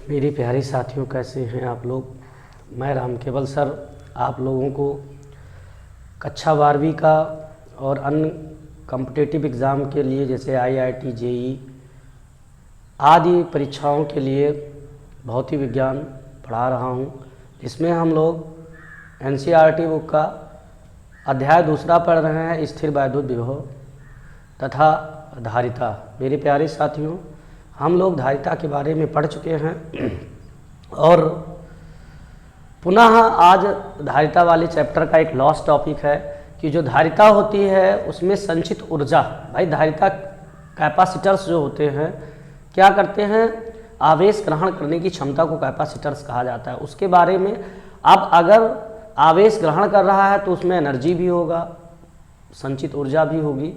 मेरे प्यारे साथियों, कैसे हैं आप लोग। मैं राम केवल सर आप लोगों को कक्षा 12वीं का और अन्य कॉम्पिटिटिव एग्ज़ाम के लिए जैसे आईआईटी, जेई आदि परीक्षाओं के लिए भौतिक विज्ञान पढ़ा रहा हूं, जिसमें हम लोग एनसीईआरटी बुक का अध्याय 2 पढ़ रहे हैं, स्थिर वैद्युत विभव तथा धारिता। मेरे प्यारे साथियों, हम लोग धारिता के बारे में पढ़ चुके हैं और पुनः आज धारिता वाले चैप्टर का एक लॉस्ट टॉपिक है कि जो धारिता होती है उसमें संचित ऊर्जा। भाई धारिता कैपेसिटर्स जो होते हैं क्या करते हैं, आवेश ग्रहण करने की क्षमता को कैपेसिटर्स कहा जाता है। उसके बारे में अब अगर आवेश ग्रहण कर रहा है तो उसमें एनर्जी भी होगा, संचित ऊर्जा भी होगी,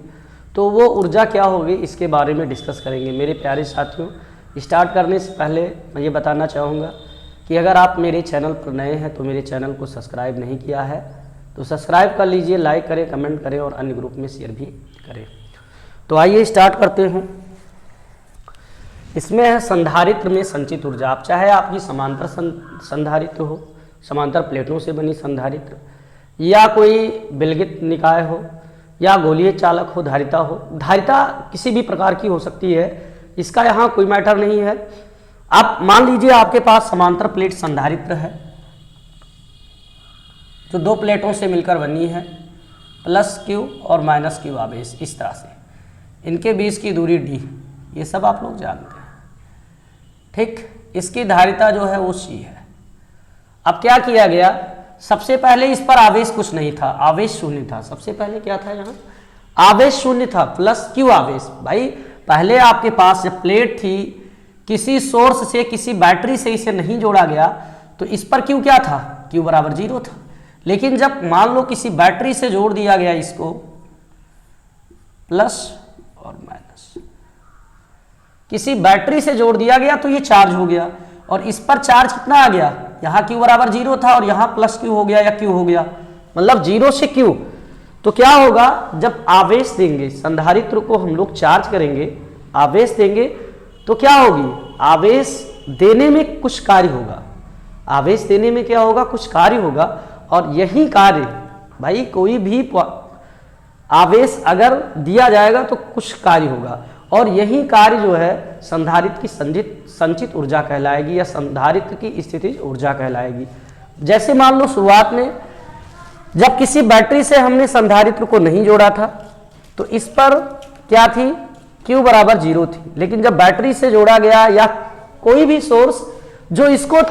तो वो ऊर्जा क्या होगी इसके बारे में डिस्कस करेंगे। मेरे प्यारे साथियों, स्टार्ट करने से पहले मैं ये बताना चाहूँगा कि अगर आप मेरे चैनल पर नए हैं तो मेरे चैनल को सब्सक्राइब नहीं किया है तो सब्सक्राइब कर लीजिए, लाइक करें, कमेंट करें और अन्य ग्रुप में शेयर भी करें। तो आइए स्टार्ट करते हैं। इसमें है संधारित्र में संचित ऊर्जा। आप चाहे आपकी समांतर संधारित्र हो, समांतर प्लेटों से बनी संधारित्र, या कोई विलगित निकाय हो, या गोलीय चालक हो, धारिता हो। धारिता किसी भी प्रकार की हो सकती है, इसका यहाँ कोई मैटर नहीं है। आप मान लीजिए आपके पास समांतर प्लेट संधारित्र है जो 2 प्लेटों से मिलकर बनी है, प्लस Q और माइनस Q आवेश इस तरह से, इनके बीच की दूरी D, ये सब आप लोग जानते हैं, ठीक। इसकी धारिता जो है वो C है। अब क्या किया गया, सबसे पहले इस पर आवेश कुछ नहीं था, आवेश शून्य था। सबसे पहले क्या था, यहाँ आवेश शून्य था, प्लस Q आवेश। भाई पहले आपके पास जब प्लेट थी, किसी सोर्स से, किसी बैटरी से इसे नहीं जोड़ा गया तो इस पर Q क्या था, Q बराबर 0 था। लेकिन जब मान लो किसी बैटरी से जोड़ दिया गया इसको, प्लस और माइनस, किसी बैटरी से जोड़ दिया गया तो ये चार्ज हो गया, और इस पर चार्ज कितना आ गया, यहाँ Q बराबर 0 था और यहाँ प्लस Q हो गया या Q हो गया, मतलब 0 से Q। तो क्या होगा, जब आवेश देंगे, संधारित्र को हम लोग चार्ज करेंगे, आवेश देंगे तो क्या होगी, आवेश देने में कुछ कार्य होगा, आवेश देने में क्या होगा, कुछ कार्य होगा। और यही कार्य, भाई कोई भी आवेश अगर दिया जाएगा तो कुछ कार्य होगा, और यही कार्य जो है संधारित्र की संचित ऊर्जा कहलाएगी या संधारित्र की स्थितिज ऊर्जा कहलाएगी। जैसे मान लो शुरुआत में जब किसी बैटरी से हमने संधारित्र को नहीं जोड़ा था तो इस पर क्या थी, Q बराबर 0 थी। लेकिन जब बैटरी से जोड़ा गया या कोई भी सोर्स जो इसको,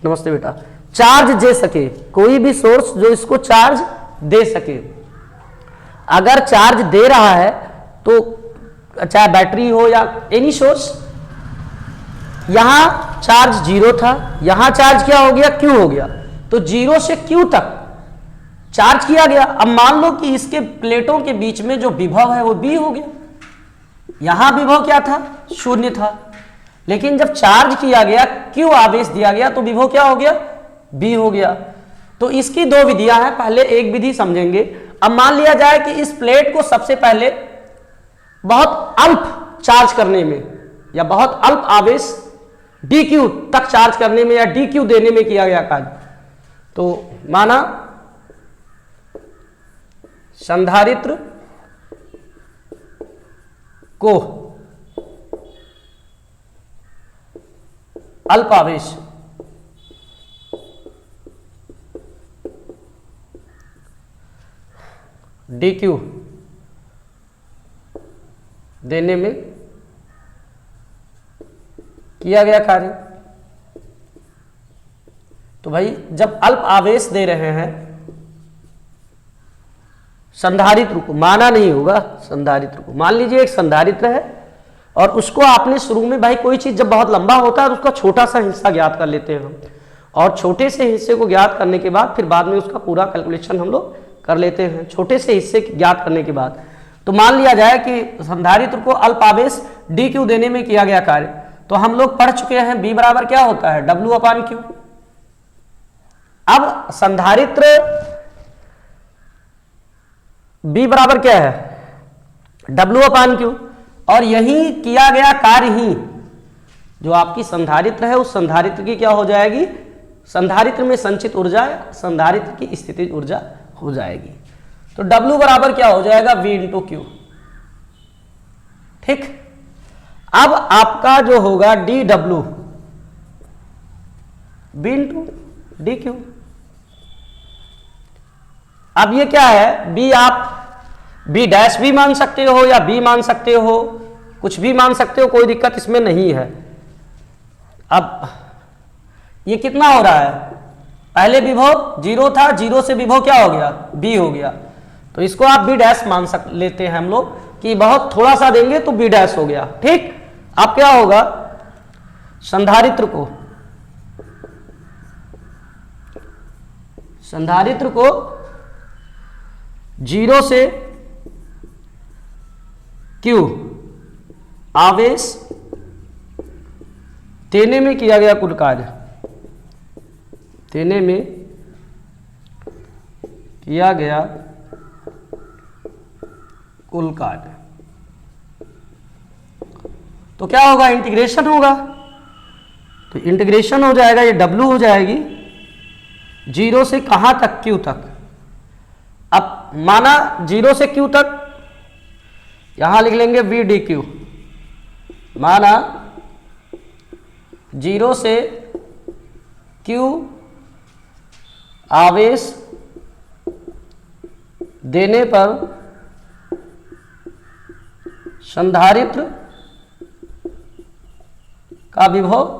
नमस्ते बेटा, चार्ज दे सके, कोई भी सोर्स जो इसको चार्ज दे सके, अगर चार्ज दे रहा है तो चाहे बैटरी हो या एनी सोर्स, यहां चार्ज 0 था, यहां चार्ज क्या हो गया, Q हो गया, तो 0 से Q तक चार्ज किया गया। अब मान लो कि इसके प्लेटों के बीच में जो विभव है वो B हो गया, यहां विभव क्या था, 0 था। लेकिन जब चार्ज किया गया, Q आवेश दिया गया तो विभव क्या हो गया, B हो गया। तो इसकी 2 विधियां हैं, पहले एक विधि समझेंगे। अब मान लिया जाए कि इस प्लेट को सबसे पहले बहुत अल्प चार्ज करने में या बहुत अल्प आवेश dQ तक चार्ज करने में या dQ देने में किया गया कार्य, तो माना संधारित्र को अल्प आवेश dQ देने में किया गया कार्य। तो भाई जब अल्प आवेश दे रहे हैं संधारित्र को, माना नहीं होगा, संधारित्र को मान लीजिए एक संधारित्र है और उसको आपने शुरू में, भाई कोई चीज जब बहुत लंबा होता है तो उसका छोटा सा हिस्सा ज्ञात कर लेते हैं हम, और छोटे से हिस्से को ज्ञात करने के बाद फिर बाद में उसका पूरा कैलकुलेशन हम लोग कर लेते हैं, छोटे से हिस्से ज्ञात करने के बाद। तो मान लिया जाए कि संधारित्र को अल्प आवेश dQ देने में किया गया कार्य, तो हम लोग पढ़ चुके हैं B बराबर क्या होता है, W/Q। अब संधारित्र B बराबर क्या है, W/Q, और यही किया गया कार्य ही जो आपकी संधारित्र है उस संधारित्र की क्या हो जाएगी, संधारित्र में संचित ऊर्जा संधारित्र की स्थितिज ऊर्जा हो जाएगी। तो W बराबर क्या हो जाएगा, V इंटू क्यू। ठीक, अब आपका जो होगा dW B into D Q. अब ये क्या है, B आप B डैश भी मान सकते हो या B मान सकते हो, कुछ भी मान सकते हो, कोई दिक्कत इसमें नहीं है। अब ये कितना हो रहा है, पहले विभव 0 था, 0 से विभव क्या हो गया, B हो गया, तो इसको आप B डैश मान लेते हैं हम लोग कि बहुत थोड़ा सा देंगे तो B डैश हो गया। ठीक, अब क्या होगा, संधारित्र को 0 से Q आवेश देने में किया गया कुल कार्य, देने में किया गया कुल कार्य, तो क्या होगा, इंटीग्रेशन होगा, तो इंटीग्रेशन हो जाएगा, ये W हो जाएगी 0 से कहां तक, Q तक। अब माना 0 से Q तक, यहां लिख लेंगे V डी क्यू, माना 0 से Q आवेश देने पर संधारित्र का विभव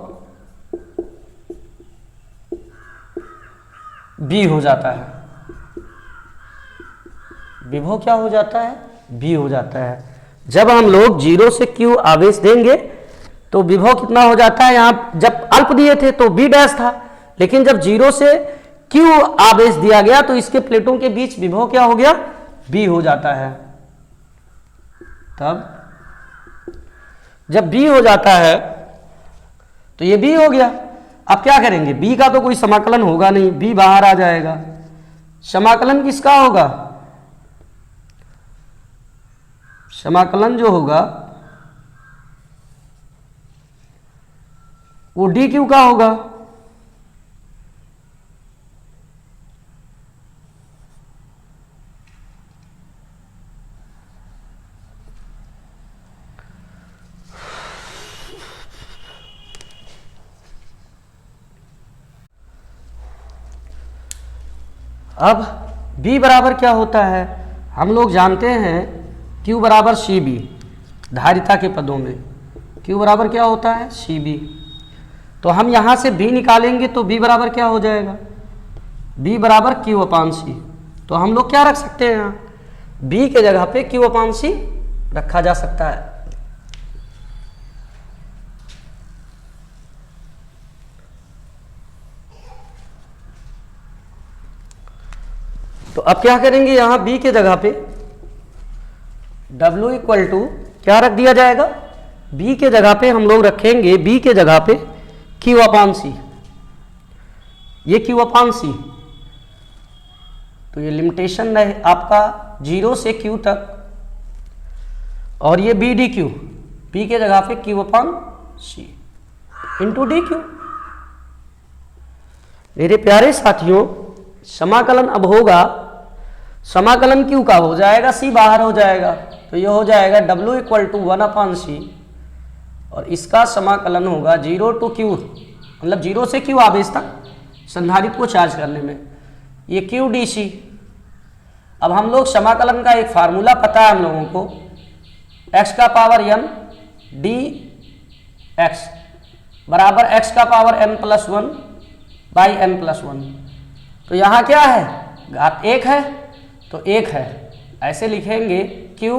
B हो जाता है, विभव क्या हो जाता है, B हो जाता है। जब हम लोग 0 से Q आवेश देंगे तो विभव कितना हो जाता है, यहां जब अल्प दिए थे तो B डैश था, लेकिन जब 0 से Q आवेश दिया गया तो इसके प्लेटों के बीच विभव क्या हो गया, B हो जाता है। तब जब B हो जाता है तो ये B हो गया। अब क्या करेंगे, B का तो कोई समाकलन होगा नहीं, B बाहर आ जाएगा। समाकलन किसका होगा, समाकलन जो होगा वो डी क्यू का होगा। अब B बराबर क्या होता है, हम लोग जानते हैं Q बराबर CB, धारिता के पदों में Q बराबर क्या होता है, CB। तो हम यहां से B निकालेंगे तो B बराबर क्या हो जाएगा, B बराबर Q अपान C। तो हम लोग क्या रख सकते हैं, यहाँ B के जगह पे Q अपान C रखा जा सकता है। तो अब क्या करेंगे, यहां B के जगह पे W इक्वल टू क्या रख दिया जाएगा, B के जगह पे हम लोग रखेंगे, B के जगह पे Q अपान C, ये Q अपान C। तो ये लिमिटेशन रहे आपका 0 से Q तक, और ये B डी क्यू, B के जगह पे Q अपान C इंटू डी क्यू। मेरे प्यारे साथियों, समाकलन अब होगा, समाकलन Q का हो जाएगा, C बाहर हो जाएगा, तो ये हो जाएगा W equal to 1 upon C, और इसका समाकलन होगा 0 टू Q, मतलब 0 से Q आवेश तक संधारित्र को चार्ज करने में, ये Q डी सी। अब हम लोग समाकलन का एक फार्मूला पता है हम लोगों को, x का पावर n डी एक्स बराबर x का power n plus 1 by n plus 1। तो यहाँ क्या है, घात 1 है तो 1 है, ऐसे लिखेंगे Q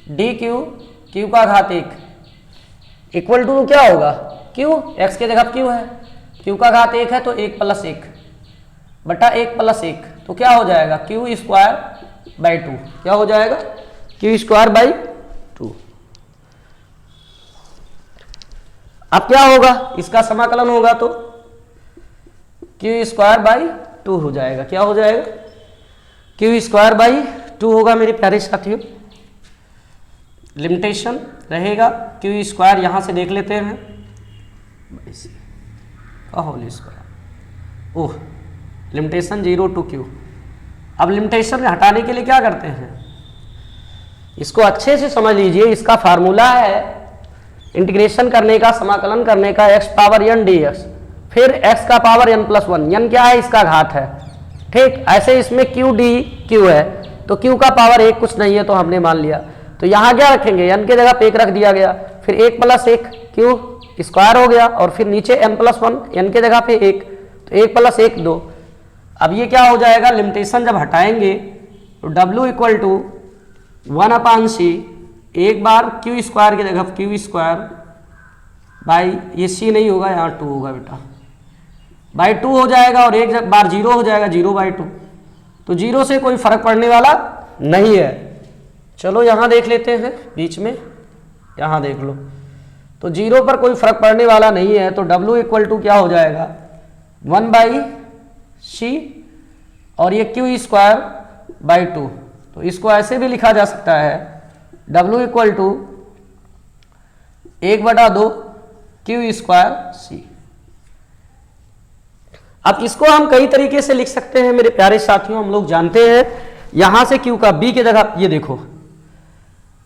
डी क्यू, Q का घात 1 इक्वल टू क्या होगा, Q x के जगह Q है, Q का घात 1 है तो 1 प्लस 1 बटा 1 प्लस 1, तो क्या हो जाएगा Q स्क्वायर बाई 2, क्या हो जाएगा Q स्क्वायर बाई 2। अब क्या होगा, इसका समाकलन होगा तो Q स्क्वायर बाई 2 हो जाएगा, क्या हो जाएगा Q स्क्वायर बाई 2 होगा। मेरे प्यारे साथियों, लिमिटेशन रहेगा Q स्क्वायर, यहां से देख लेते हैं बाई सी का whole square. Oh, limitation 0 to Q. अब लिमिटेशन हटाने के लिए क्या करते हैं, इसको अच्छे से समझ लीजिए। इसका फार्मूला है इंटीग्रेशन करने का, समाकलन करने का, x पावर n dx, फिर x का पावर n प्लस 1। n क्या है, इसका घात है, ठीक। ऐसे इसमें q d q है, तो q का पावर 1 कुछ नहीं है, तो हमने मान लिया। तो यहाँ क्या रखेंगे, n के जगह पे 1 रख दिया गया, फिर 1 प्लस 1 q स्क्वायर हो गया, और फिर नीचे n प्लस 1, n के जगह पे 1, तो 1 प्लस 1 2। अब ये क्या हो जाएगा, लिमिटेशन जब हटाएंगे तो w इक्वल टू 1/c, एक बार क्यू स्क्वायर की जगह क्यू स्क्वायर बाई, ये c नहीं होगा, यहाँ 2 होगा बेटा, बाई 2 हो जाएगा, और एक बार 0 हो जाएगा, 0/2। तो 0 से कोई फर्क पड़ने वाला नहीं है। चलो यहाँ देख लेते हैं बीच में, यहाँ देख लो, तो 0 पर कोई फर्क पड़ने वाला नहीं है, तो w इक्वल टू क्या हो जाएगा 1/c, और ये क्यू स्क्वायर बाई 2। तो इसको ऐसे भी लिखा जा सकता है w equal to 1/2 q square c. अब इसको हम कई तरीके से लिख सकते हैं मेरे प्यारे साथियों। हम लोग जानते हैं यहां से q का b के जगह, ये देखो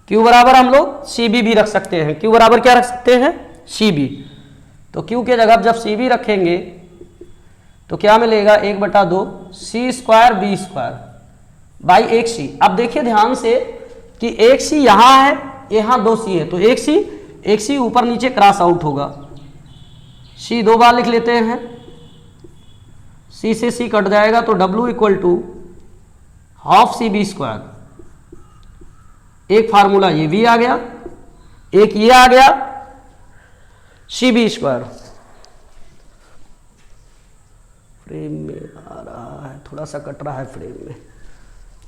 q बराबर हम लोग सी बी भी रख सकते हैं। q बराबर क्या रख सकते हैं, सी बी। तो q के जगह जब सी बी रखेंगे तो क्या मिलेगा, 1/2 c square b square by 1c। अब देखिए ध्यान से कि 1c यहां है, यहां 2c है, तो 1c ऊपर नीचे क्रॉस आउट होगा, c 2 बार लिख लेते हैं, c से c कट जाएगा, तो w equal to half C B square. एक फार्मूला ये भी आ गया, एक ये आ गया, सी बी स्क्वायर। फ्रेम में आ रहा है, थोड़ा सा कट रहा है फ्रेम में,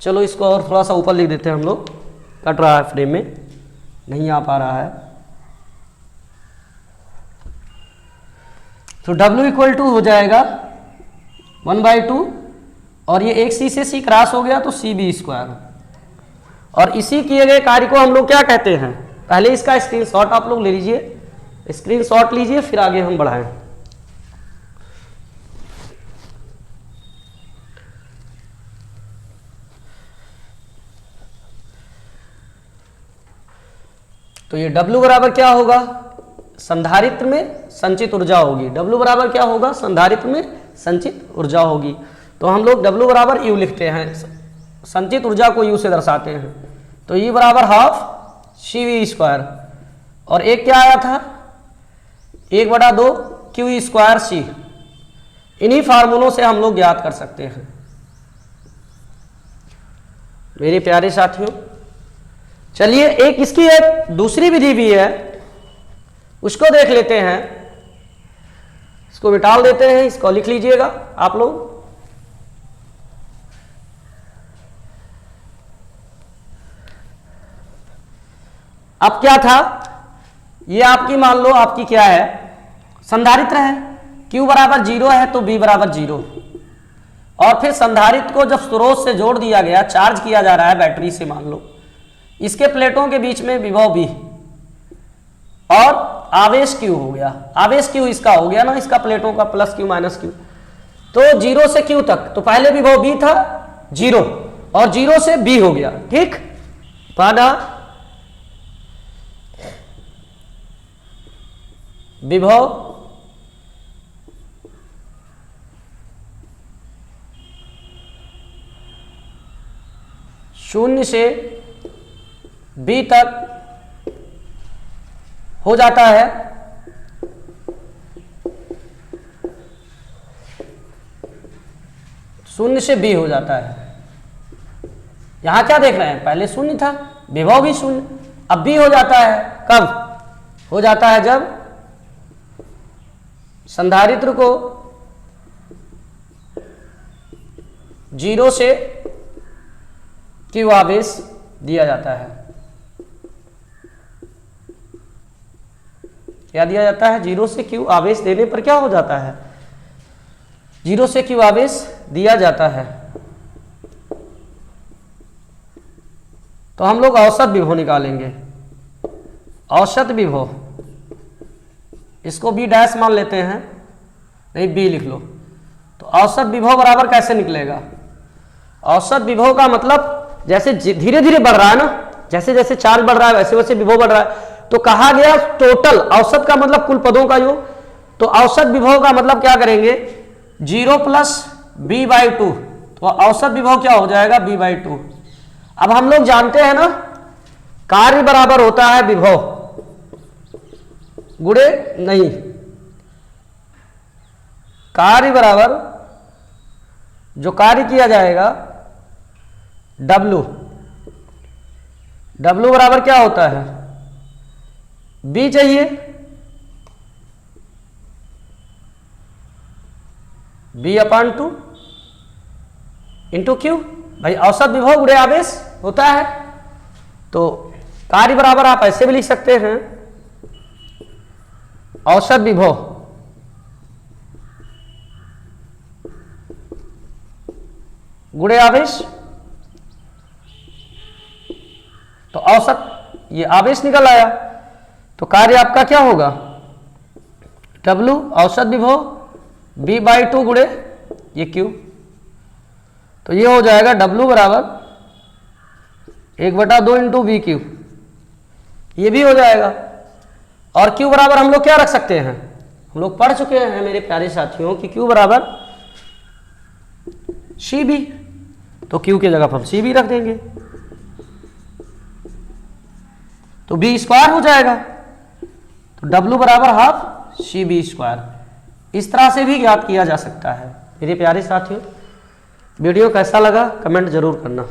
चलो इसको और थोड़ा सा ऊपर लिख देते हैं हम लोग, कट रहा है फ्रेम में, नहीं आ पा रहा है। तो w इक्वल टू हो जाएगा 1/2, और ये एक c से c क्रॉस हो गया, तो सी बी स्क्वायर। और इसी किए गए कार्य को हम लोग क्या कहते हैं, पहले इसका स्क्रीनशॉट आप लोग ले लीजिए, स्क्रीनशॉट लीजिए, फिर आगे हम बढ़ाएं। तो ये W बराबर क्या होगा, संधारित्र में संचित ऊर्जा होगी। W बराबर क्या होगा, संधारित्र में संचित ऊर्जा होगी। तो हम लोग W बराबर U लिखते हैं, संचित ऊर्जा को U से दर्शाते हैं। तो E बराबर हाफ सी वी स्क्वायर, और एक क्या आया था 1/2 क्यू स्क्वायर सी। इन्हीं फार्मूलों से हम लोग ज्ञात कर सकते हैं मेरे प्यारे साथियों। चलिए एक इसकी एक दूसरी विधि भी है, उसको देख लेते हैं। इसको मिटा देते हैं, इसको लिख लीजिएगा आप लोग। अब क्या था, ये आपकी मान लो आपकी क्या है, संधारित्र है, Q बराबर 0 है तो B बराबर 0, और फिर संधारित्र को जब स्रोत से जोड़ दिया गया, चार्ज किया जा रहा है बैटरी से मान लो, इसके प्लेटों के बीच में विभव B और आवेश Q हो गया। आवेश Q इसका हो गया ना, इसका प्लेटों का प्लस Q माइनस Q। तो 0 से Q तक, तो पहले विभव B था 0, और 0 से B हो गया, ठीक। पाना विभव शून्य से B तक हो जाता है, शून्य से B हो जाता है। यहां क्या देख रहे हैं, पहले शून्य था, विभव भी शून्य, अब B हो जाता है। कब हो जाता है, जब संधारित्र को 0 से Q आवेश दिया जाता है। क्या दिया जाता है, 0 से Q आवेश देने पर क्या हो जाता है, 0 से Q आवेश दिया जाता है। तो हम लोग औसत विभव निकालेंगे। औसत विभव इसको बी डैश मान लेते हैं, नहीं बी लिख लो। तो औसत विभव बराबर कैसे निकलेगा? औसत विभव का मतलब जैसे धीरे धीरे बढ़ रहा है ना, जैसे जैसे चार्ज बढ़ रहा है वैसे वैसे विभव बढ़ रहा है। तो कहा गया टोटल, औसत का मतलब कुल पदों का योग, तो औसत विभव का मतलब क्या करेंगे 0 प्लस b/2, तो औसत विभव क्या हो जाएगा b/2। अब हम लोग जानते हैं ना कार्य बराबर होता है विभव गुणे, नहीं, कार्य बराबर जो कार्य किया जाएगा W बराबर क्या होता है B चाहिए, B/2 इंटू Q, भाई औसत विभव गुणे आवेश होता है। तो कार्य बराबर आप ऐसे भी लिख सकते हैं, औसत विभव गुणे आवेश, तो औसत ये आवेश निकल आया, तो कार्य आपका क्या होगा W औसत विभव B/2 गुणे ये Q, तो ये हो जाएगा W बराबर 1/2 इंटू BQ, ये भी हो जाएगा। और Q बराबर हम लोग क्या रख सकते हैं, हम लोग पढ़ चुके हैं मेरे प्यारे साथियों कि Q बराबर CB, तो Q की जगह पर हम CB रख देंगे, तो B² हो जाएगा, तो W बराबर हाफ CB²। इस तरह से भी ज्ञात किया जा सकता है। मेरे प्यारे साथियों वीडियो कैसा लगा कमेंट जरूर करना।